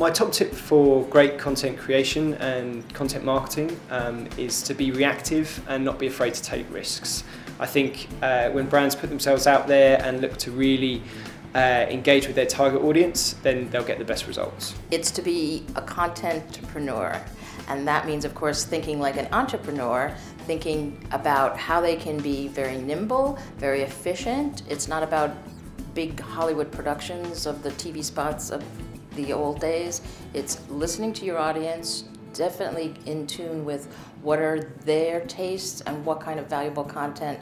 My top tip for great content creation and content marketing is to be reactive and not be afraid to take risks. I think when brands put themselves out there and look to really engage with their target audience, then they'll get the best results. It's to be a content-preneur, and that means, of course, thinking like an entrepreneur, thinking about how they can be very nimble, very efficient. It's not about big Hollywood productions of the TV spots of the old days. It's listening to your audience, definitely in tune with what are their tastes and what kind of valuable content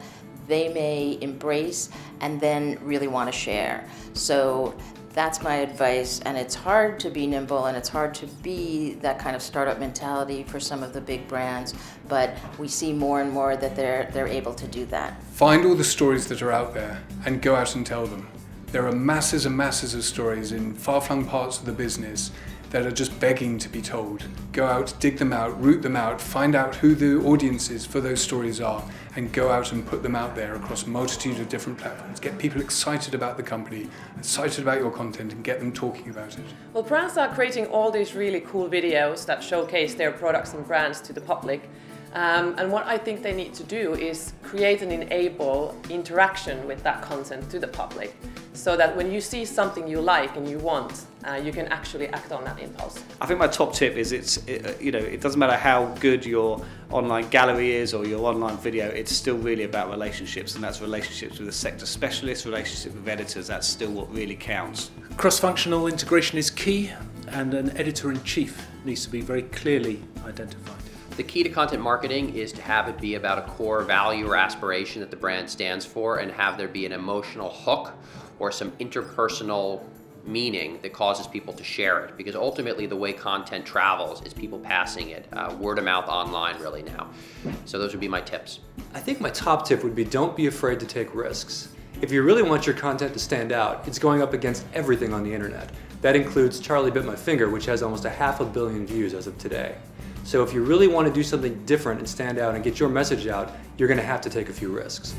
they may embrace and then really want to share. So that's my advice, and it's hard to be nimble and it's hard to be that kind of startup mentality for some of the big brands, but we see more and more that they're able to do that. Find all the stories that are out there and go out and tell them. There are masses and masses of stories in far-flung parts of the business that are just begging to be told. Go out, dig them out, root them out, find out who the audiences for those stories are, and go out and put them out there across a multitude of different platforms. Get people excited about the company, excited about your content, and get them talking about it. Well, brands are creating all these really cool videos that showcase their products and brands to the public. And what I think they need to do is create and enable interaction with that content to the public, so that when you see something you like and you want, you can actually act on that impulse. I think my top tip is it doesn't matter how good your online gallery is or your online video, it's still really about relationships, and that's relationships with the sector specialists, relationships with editors. That's still what really counts. Cross-functional integration is key, and an editor-in-chief needs to be very clearly identified. The key to content marketing is to have it be about a core value or aspiration that the brand stands for, and have there be an emotional hook or some interpersonal meaning that causes people to share it. Because ultimately the way content travels is people passing it, word of mouth online really now. So those would be my tips. I think my top tip would be don't be afraid to take risks. If you really want your content to stand out, it's going up against everything on the internet. That includes Charlie Bit My Finger, which has almost 500 million views as of today. So if you really want to do something different and stand out and get your message out, you're going to have to take a few risks.